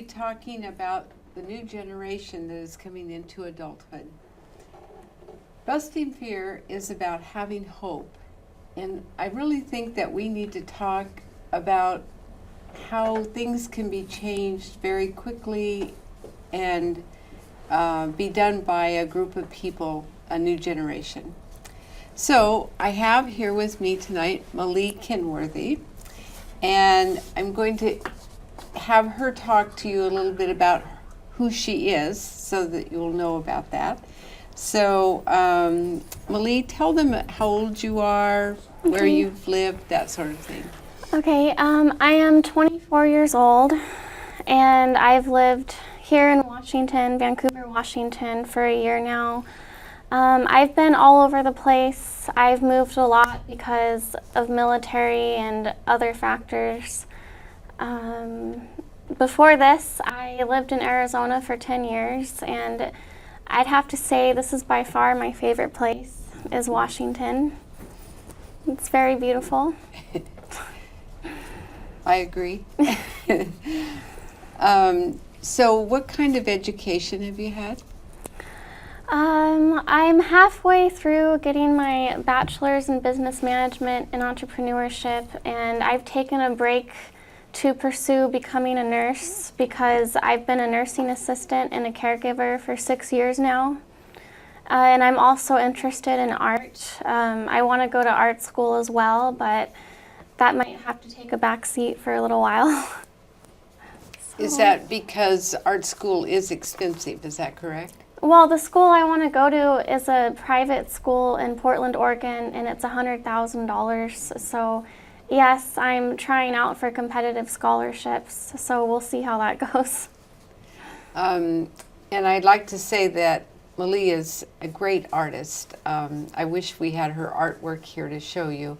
talking about the new generation that is coming into adulthood. Busting Fear is about having hope. And I really think that we need to talk about how things can be changed very quickly and be done by a group of people, a new generation. So I have here with me tonight Malie Kenworthy, and I'm going to have her talk to you a little bit about who she is so that you'll know about that. So Malie, tell them how old you are, where you've lived, that sort of thing. Okay, I am 24 years old, and I've lived here in Washington, Vancouver, Washington, for a year now. I've been all over the place. I've moved a lot because of military and other factors. Before this, I lived in Arizona for 10 years, and I'd have to say this is by far my favorite place, is Washington. It's very beautiful. I agree. So what kind of education have you had? I'm halfway through getting my bachelor's in business management and entrepreneurship, and I've taken a break to pursue becoming a nurse because I've been a nursing assistant and a caregiver for 6 years now. And I'm also interested in art. I want to go to art school as well, but that might have to take a back seat for a little while. Is that because art school is expensive, is that correct? Well, the school I want to go to is a private school in Portland, Oregon, and it's $100,000. So, yes, I'm trying out for competitive scholarships, so we'll see how that goes. And I'd like to say that Malie is a great artist. I wish we had her artwork here to show you.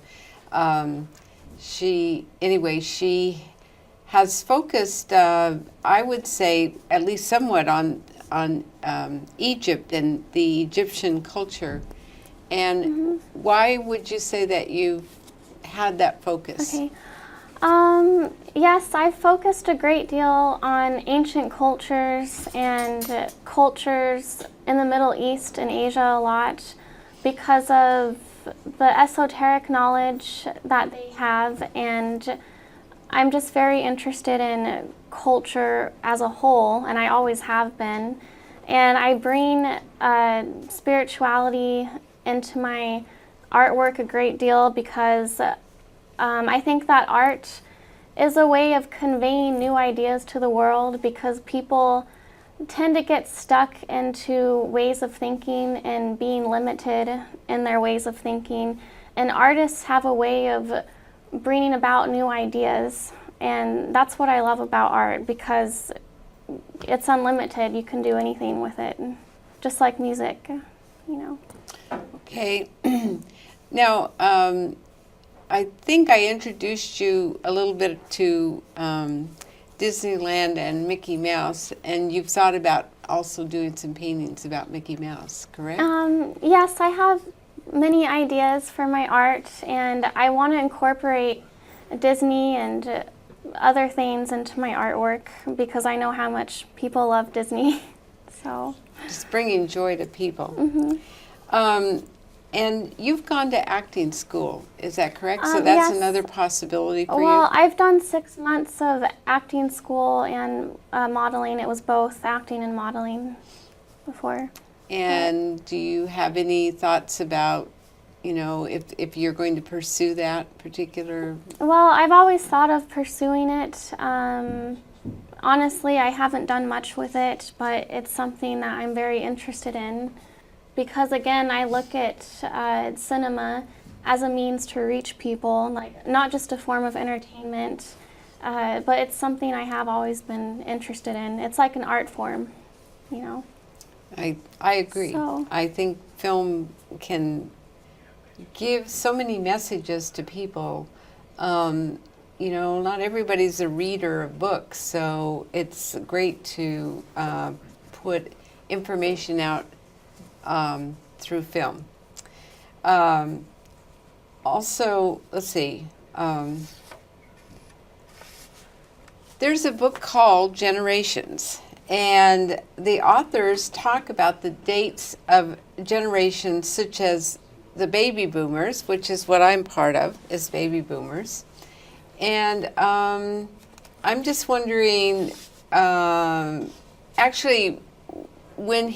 She has focused, I would say, at least somewhat on Egypt and the Egyptian culture. And why would you say that you've had that focus? Okay. Yes, I've focused a great deal on ancient cultures and cultures in the Middle East and Asia a lot because of the esoteric knowledge that they have, and I'm just very interested in culture as a whole, and I always have been. And I bring spirituality into my artwork a great deal because I think that art is a way of conveying new ideas to the world because people tend to get stuck into ways of thinking and being limited in their ways of thinking. And artists have a way of bringing about new ideas. And that's what I love about art because it's unlimited. You can do anything with it, just like music, you know. Okay. Now, I think I introduced you a little bit to Disneyland and Mickey Mouse, and you've thought about also doing some paintings about Mickey Mouse, correct? Yes, I have many ideas for my art, and I want to incorporate Disney and other things into my artwork because I know how much people love Disney. So just bringing joy to people. And you've gone to acting school, is that correct? So that's yes. another possibility for Well, you? I've done 6 months of acting school and modeling. It was both acting and modeling before. And do you have any thoughts about, you know, if you're going to pursue that particular? Well, I've always thought of pursuing it. Honestly, I haven't done much with it, but it's something that I'm very interested in. Because again, I look at cinema as a means to reach people, like not just a form of entertainment, but it's something I have always been interested in. It's like an art form, you know. I agree. So. I think film can give so many messages to people. You know, not everybody's a reader of books, so it's great to put information out through film. Also, let's see. There's a book called Generations, and the authors talk about the dates of generations such as the baby boomers, which is what I'm part of, is baby boomers. And I'm just wondering, actually, when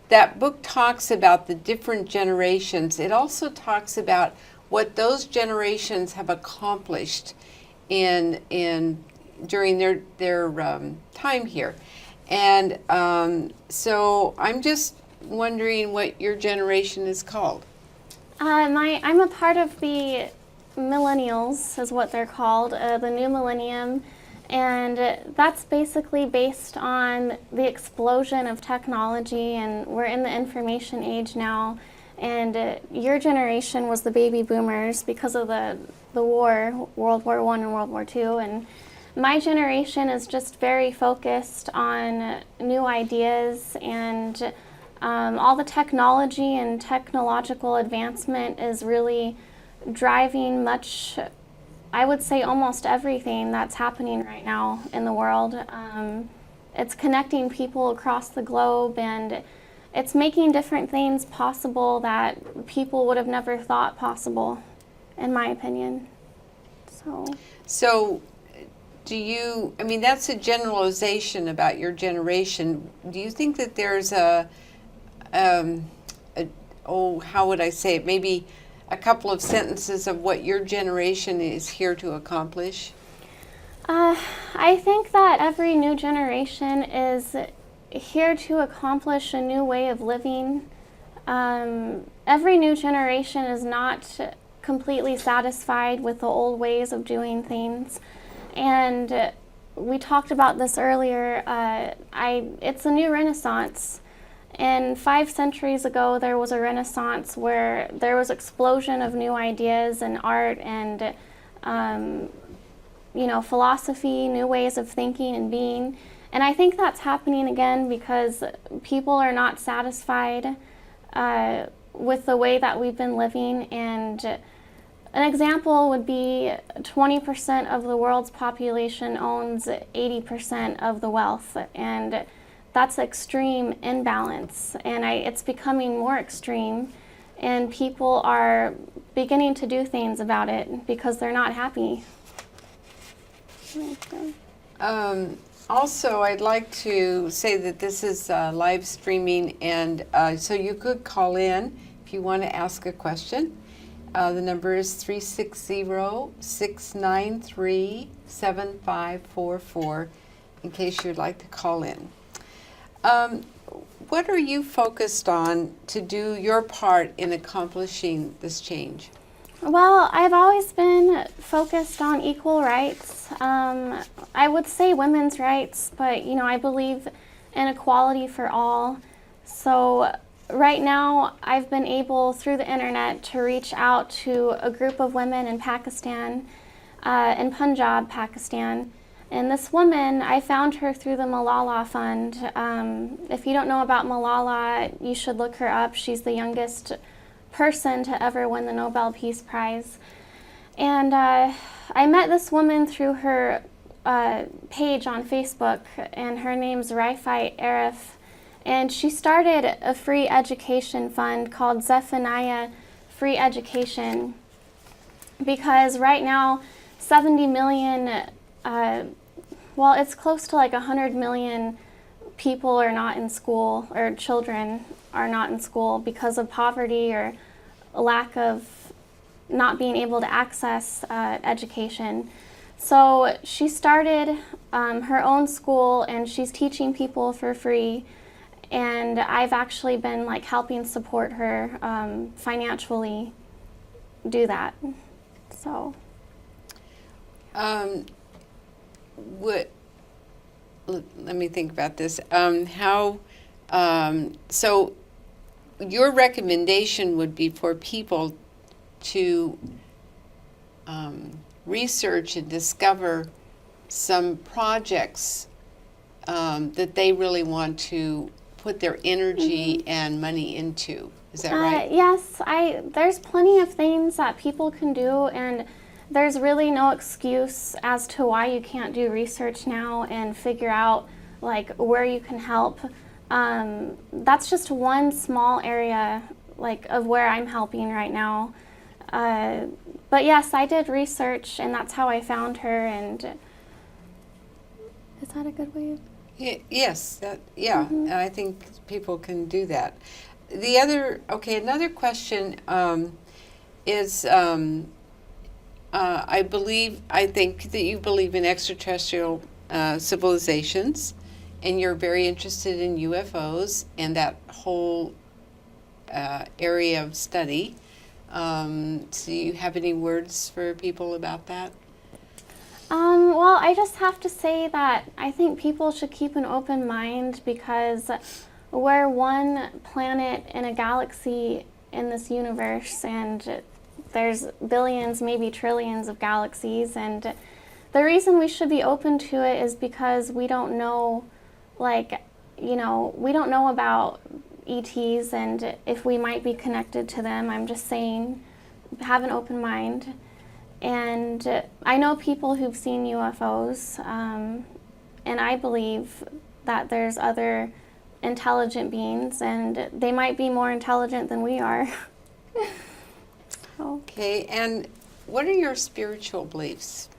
that book talks about the different generations, it also talks about what those generations have accomplished in during their time here. And so I'm just wondering what your generation is called. I'm a part of the millennials, is what they're called, the new millennium, and that's basically based on the explosion of technology, and we're in the information age now. And your generation was the baby boomers because of the war, World War I and World War II, and my generation is just very focused on new ideas, and all the technology and technological advancement is really driving much, I would say almost everything that's happening right now in the world. It's connecting people across the globe, and it's making different things possible that people would have never thought possible, in my opinion. So do you, I mean, that's a generalization about your generation. Do you think that there's how would I say it, maybe a couple of sentences of what your generation is here to accomplish? I think that every new generation is here to accomplish a new way of living. Every new generation is not completely satisfied with the old ways of doing things. And we talked about this earlier. It's a new renaissance. And 5 centuries ago, there was a renaissance where there was explosion of new ideas and art and, philosophy, new ways of thinking and being. And I think that's happening again because people are not satisfied with the way that we've been living. And an example would be 20% of the world's population owns 80% of the wealth. And that's extreme imbalance, and it's becoming more extreme, and people are beginning to do things about it because they're not happy. Also, I'd like to say that this is live streaming, and so you could call in if you want to ask a question. The number is 360-693-7544 in case you'd like to call in. What are you focused on to do your part in accomplishing this change? Well, I've always been focused on equal rights. I would say women's rights, but I believe in equality for all. So right now, I've been able through the internet to reach out to a group of women in Pakistan, in Punjab, Pakistan. And this woman, I found her through the Malala Fund. If you don't know about Malala, you should look her up. She's the youngest person to ever win the Nobel Peace Prize. And I met this woman through her page on Facebook, and her name's Rifai Arif. And she started a free education fund called Zephaniah Free Education, because right now 70 million it's close to like 100 million people are not in school, or children are not in school because of poverty or a lack of not being able to access education. So she started her own school, and she's teaching people for free. And I've actually been helping support her financially do that. So. Let me think about this. So your recommendation would be for people to research and discover some projects that they really want to put their energy and money into. Is that right? Yes, there's plenty of things that people can do, and there's really no excuse as to why you can't do research now and figure out like where you can help. That's just one small area like of where I'm helping right now. But yes, I did research, and that's how I found her. And is that a good way of? Yes, and I think people can do that. Another question is, I think that you believe in extraterrestrial civilizations, and you're very interested in UFOs and that whole area of study. Do you have any words for people about that? Well, I just have to say that I think people should keep an open mind, because we're one planet in a galaxy in this universe, and there's billions, maybe trillions of galaxies, and the reason we should be open to it is because we don't know, we don't know about ETs and if we might be connected to them. I'm just saying, have an open mind. And I know people who've seen UFOs, and I believe that there's other intelligent beings, and they might be more intelligent than we are. Okay, and what are your spiritual beliefs?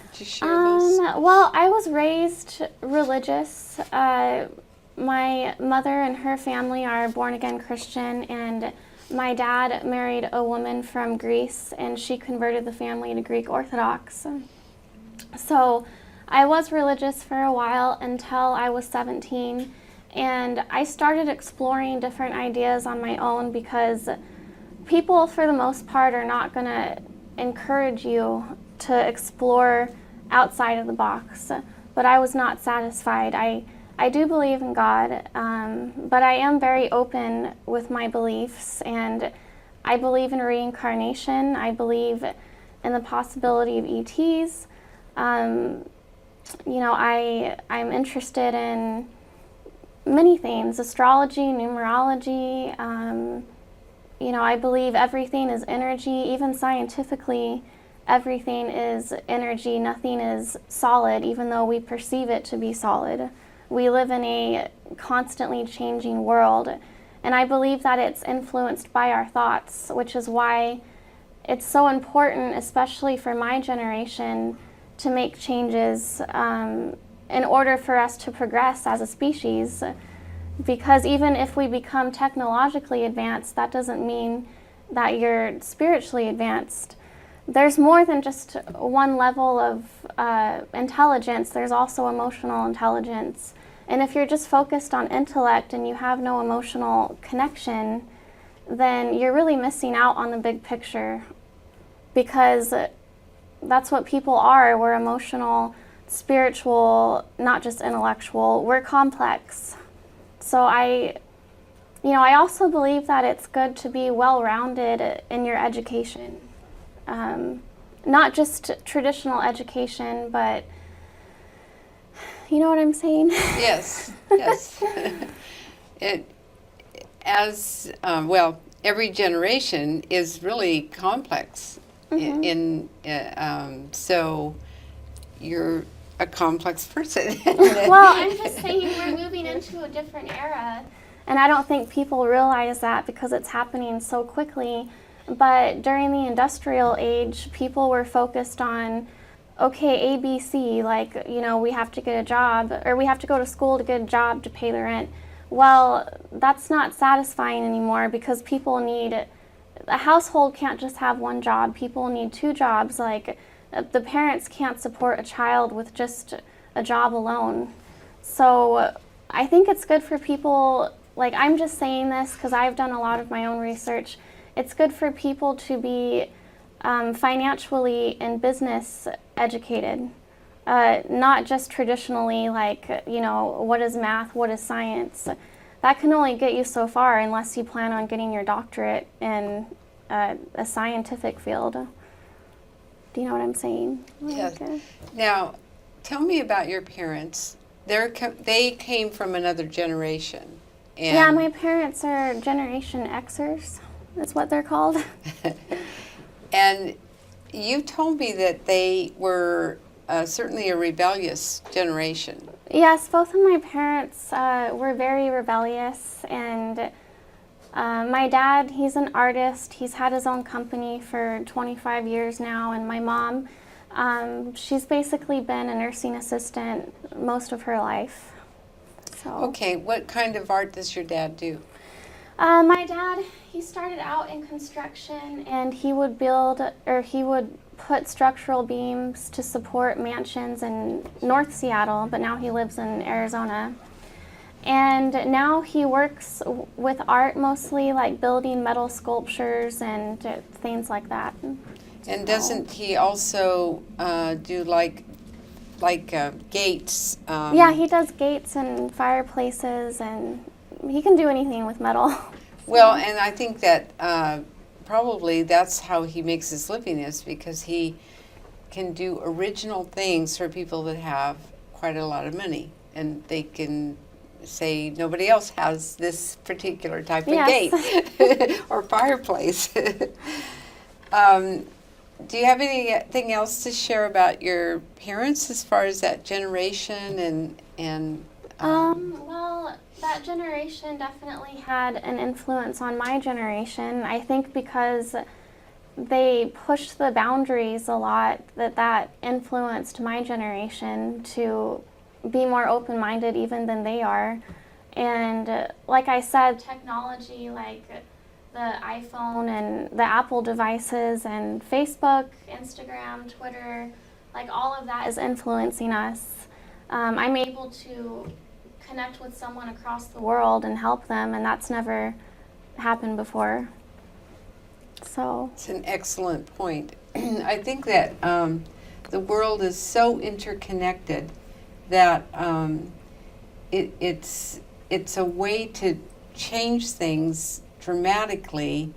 Could you share those? Well, I was raised religious. My mother and her family are born-again Christian, and my dad married a woman from Greece, and she converted the family to Greek Orthodox. So I was religious for a while until I was 17, and I started exploring different ideas on my own, because people, for the most part, are not going to encourage you to explore outside of the box. But I was not satisfied. I do believe in God, but I am very open with my beliefs, and I believe in reincarnation. I believe in the possibility of ETs. I'm interested in many things: astrology, numerology. I believe everything is energy. Even scientifically, everything is energy. Nothing is solid, even though we perceive it to be solid. We live in a constantly changing world, and I believe that it's influenced by our thoughts, which is why it's so important, especially for my generation, to make changes in order for us to progress as a species. Because even if we become technologically advanced, that doesn't mean that you're spiritually advanced. There's more than just one level of intelligence. There's also emotional intelligence. And if you're just focused on intellect and you have no emotional connection, then you're really missing out on the big picture, because that's what people are. We're emotional, spiritual, not just intellectual. We're complex. So I also believe that it's good to be well-rounded in your education. Not just traditional education, but you know what I'm saying? Yes. Every generation is really complex. So you're a complex person. Well, I'm just saying we're moving into a different era, and I don't think people realize that because it's happening so quickly. But during the industrial age, people were focused on, okay, ABC, we have to get a job, or we have to go to school to get a job to pay the rent. Well, that's not satisfying anymore, because people need, a household can't just have one job. People need two jobs. The parents can't support a child with just a job alone. So I think it's good for people, I'm just saying this because I've done a lot of my own research. It's good for people to be financially and business educated, not just traditionally what is math, what is science. That can only get you so far unless you plan on getting your doctorate in a scientific field. Do you know what I'm saying? Yes. Now, tell me about your parents. They came from another generation. Yeah, my parents are Generation Xers. That's what they're called. And you told me that they were certainly a rebellious generation. Yes, both of my parents were very rebellious, and my dad, he's an artist. He's had his own company for 25 years now, and my mom, she's basically been a nursing assistant most of her life. So. Okay, what kind of art does your dad do? My dad, he started out in construction, and he would put structural beams to support mansions in North Seattle, but now he lives in Arizona. And now he works with art mostly, like building metal sculptures and things like that. And doesn't he also do like gates? Yeah, he does gates and fireplaces, and he can do anything with metal. Well, and I think that probably that's how he makes his living, is because he can do original things for people that have quite a lot of money, and they can say nobody else has this particular type of Yes. gate or fireplace. Do you have anything else to share about your parents as far as that generation and Well, that generation definitely had an influence on my generation. I think because they pushed the boundaries a lot, that influenced my generation to be more open-minded even than they are. And like I said, technology like the iPhone and the Apple devices and Facebook, Instagram, Twitter, like all of that is influencing us. I'm able to connect with someone across the world and help them, and that's never happened before. So it's an excellent point. I think that the world is so interconnected that it's a way to change things dramatically,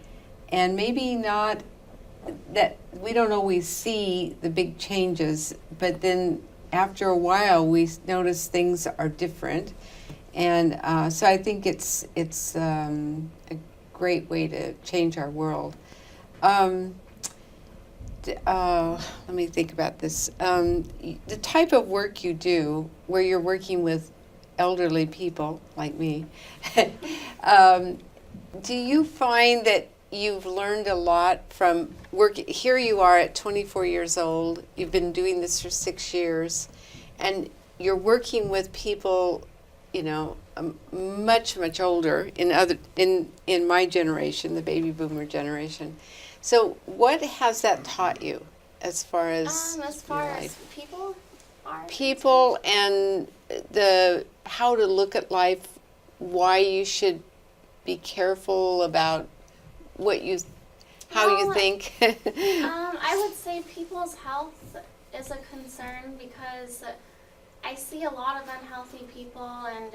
and maybe not that we don't always see the big changes, but then after a while we notice things are different, and so I think it's a great way to change our world. Let me think about this. The type of work you do, where you're working with elderly people like me, do you find that you've learned a lot from work? Here you are at 24 years old. You've been doing this for 6 years, and you're working with people, much older in my generation, the baby boomer generation. So, what has that taught you, as far as your life? People and how to look at life, why you should be careful about how you think. I would say people's health is a concern because I see a lot of unhealthy people, and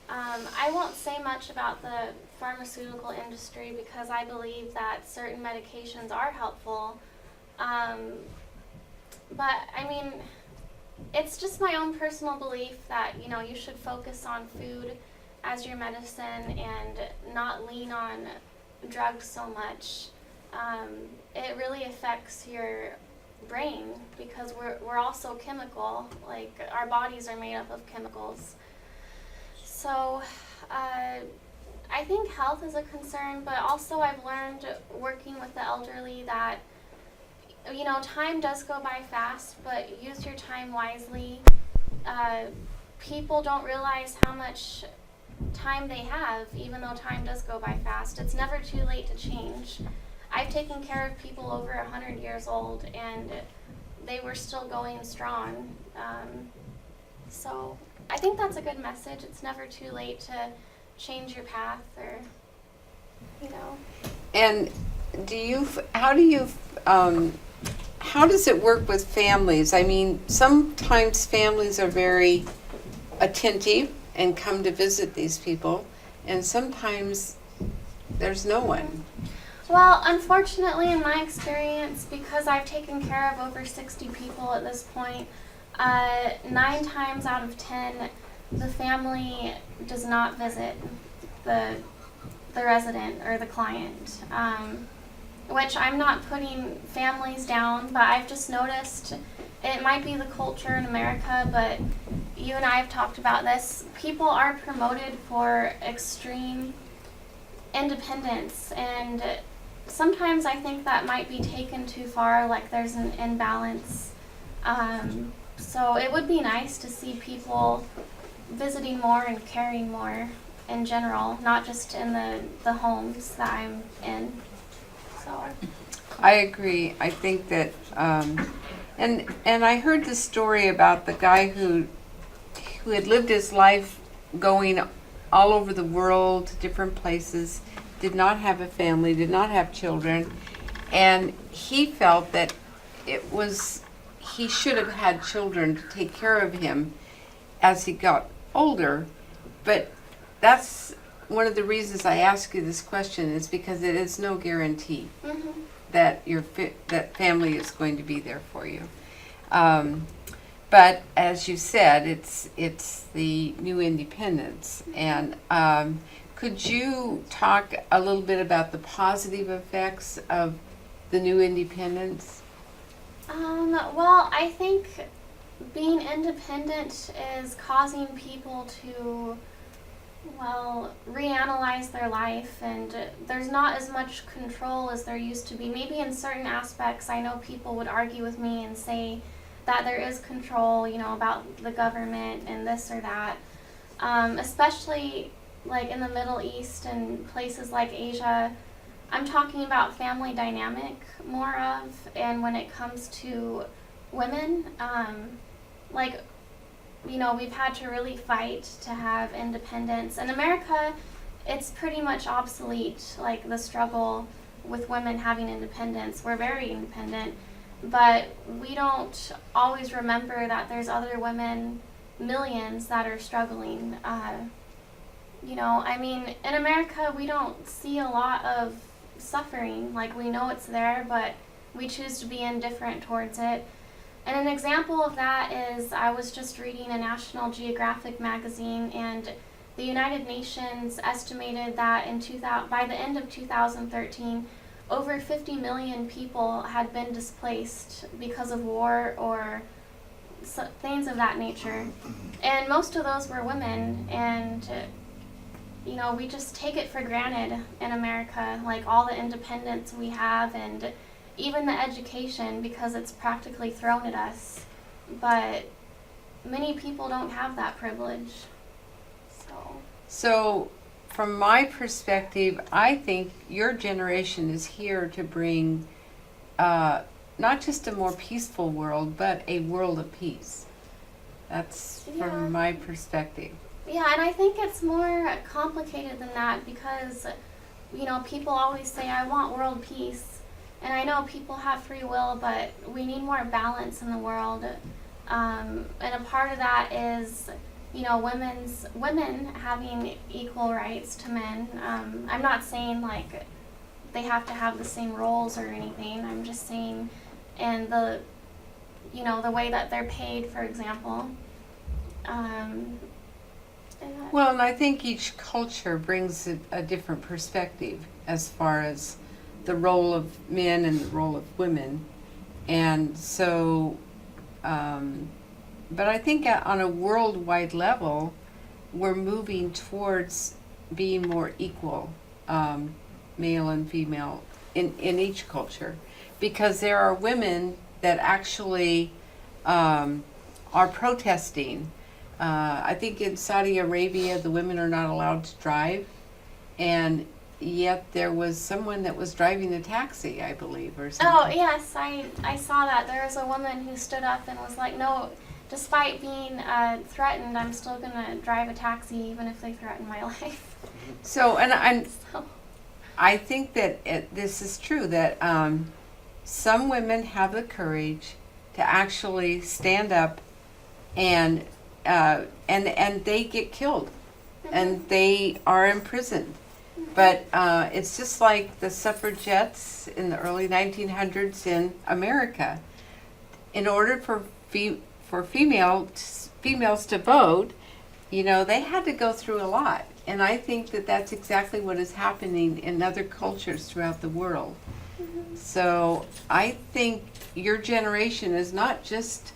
I won't say much about the pharmaceutical industry because I believe that certain medications are helpful. But I mean, it's just my own personal belief that, you should focus on food as your medicine and not lean on drugs so much. It really affects your brain because we're also chemical, like our bodies are made up of chemicals. So I think health is a concern, but also I've learned working with the elderly that time does go by fast, but use your time wisely. People don't realize how much time they have, even though time does go by fast. It's never too late to change. I've taken care of people over 100 years old, and they were still going strong. So I think that's a good message. It's never too late to change your path, or And how does it work with families? I mean, sometimes families are very attentive and come to visit these people, and sometimes there's no one. Well, unfortunately, in my experience, because I've taken care of over 60 people at this point, 9 times out of 10, the family does not visit the resident or the client. which I'm not putting families down, but I've just noticed it might be the culture in America, but you and I have talked about this. People are promoted for extreme independence, and sometimes I think that might be taken too far, like there's an imbalance. So it would be nice to see people visiting more and caring more in general, not just in the homes that I'm in. So I agree. I think that, and I heard the story about the guy who had lived his life going all over the world to different places, did not have a family, did not have children, and he felt that he should have had children to take care of him as he got older. But that's one of the reasons I ask you this question, is because it is no guarantee that that family is going to be there for you. But as you said, it's the new independence. And could you talk a little bit about the positive effects of the new independence? Well, I think being independent is causing people to, well, reanalyze their life, and there's not as much control as there used to be. Maybe in certain aspects, I know people would argue with me and say that there is control, you know, about the government and this or that. Especially like in the Middle East and places like Asia. I'm talking about family dynamic more of, and when it comes to women, like, you know, we've had to really fight to have independence. In America, it's pretty much obsolete, like the struggle with women having independence. We're very independent, but we don't always remember that there's other women, millions, that are struggling. You know, I mean, in America, we don't see a lot of suffering. Like, we know it's there, but we choose to be indifferent towards it. And an example of that is, I was just reading a National Geographic magazine, and the United Nations estimated that by the end of 2013, over 50 million people had been displaced because of war or things of that nature. And most of those were women, and you know, we just take it for granted in America, like all the independence we have and even the education, because it's practically thrown at us. But many people don't have that privilege. So from my perspective, I think your generation is here to bring not just a more peaceful world, but a world of peace. That's from my perspective. Yeah, and I think it's more complicated than that, because, you know, people always say, I want world peace. And I know people have free will, but we need more balance in the world. And a part of that is, you know, women having equal rights to men. I'm not saying, like, they have to have the same roles or anything. I'm just saying, and the way that they're paid, for example. Well, and I think each culture brings a different perspective as far as the role of men and the role of women. And so, but I think on a worldwide level, we're moving towards being more equal, male and female, in each culture. Because there are women that actually are protesting. I think in Saudi Arabia, the women are not allowed to drive, and yet there was someone that was driving a taxi, I believe, or something. Oh, yes, I saw that. There was a woman who stood up and was like, no, despite being threatened, I'm still going to drive a taxi even if they threaten my life. So, I think that this is true, that some women have the courage to actually stand up and they get killed, and they are imprisoned. But it's just like the suffragettes in the early 1900s in America. In order for females to vote, you know, they had to go through a lot. And I think that that's exactly what is happening in other cultures throughout the world. So I think your generation is not just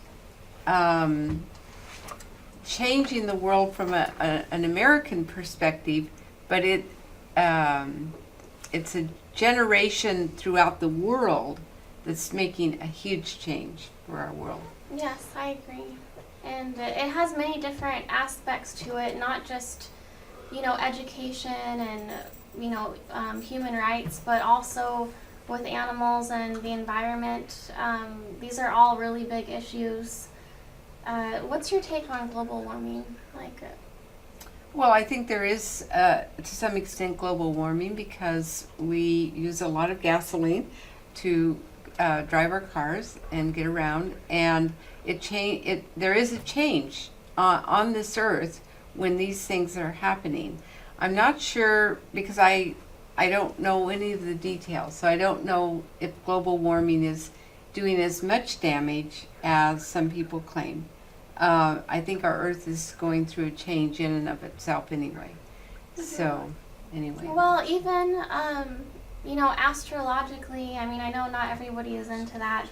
changing the world from an American perspective, but it's a generation throughout the world that's making a huge change for our world. Yes, I agree. And it has many different aspects to it, not just, education and, human rights, but also with animals and the environment. These are all really big issues. What's your take on global warming? Well, I think there is, to some extent, global warming because we use a lot of gasoline to drive our cars and get around, and there is a change on this earth when these things are happening. I'm not sure because I don't know any of the details, so I don't know if global warming is doing as much damage as some people claim. I think our Earth is going through a change in and of itself anyway. So, anyway. Well, even, astrologically, I mean, I know not everybody is into that.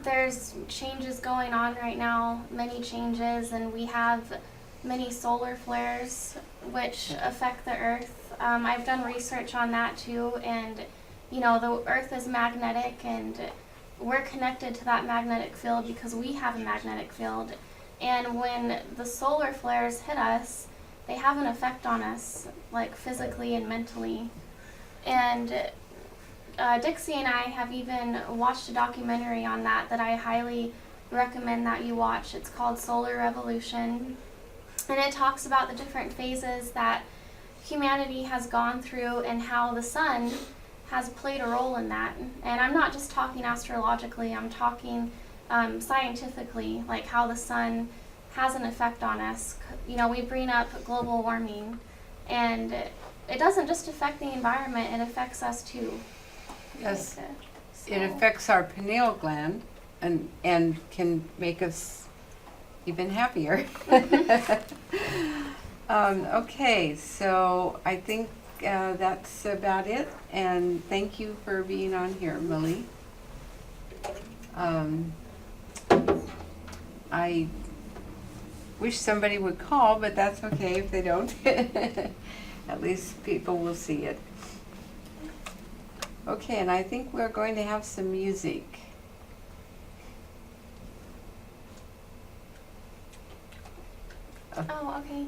There's changes going on right now, many changes, and we have many solar flares which affect the Earth. I've done research on that too, and, the Earth is magnetic, and we're connected to that magnetic field because we have a magnetic field. And when the solar flares hit us, they have an effect on us, like physically and mentally. And Dixie and I have even watched a documentary on that I highly recommend that you watch. It's called Solar Revolution. And it talks about the different phases that humanity has gone through and how the sun has played a role in that. And I'm not just talking astrologically, I'm talking scientifically, like how the sun has an effect on us. We bring up global warming, and it doesn't just affect the environment, it affects us too. Yes, it affects our pineal gland and can make us even happier. Okay, so I think that's about it, and thank you for being on here, Millie. I wish somebody would call, but that's okay if they don't. At least people will see it. Okay, and I think we're going to have some music. Oh, okay.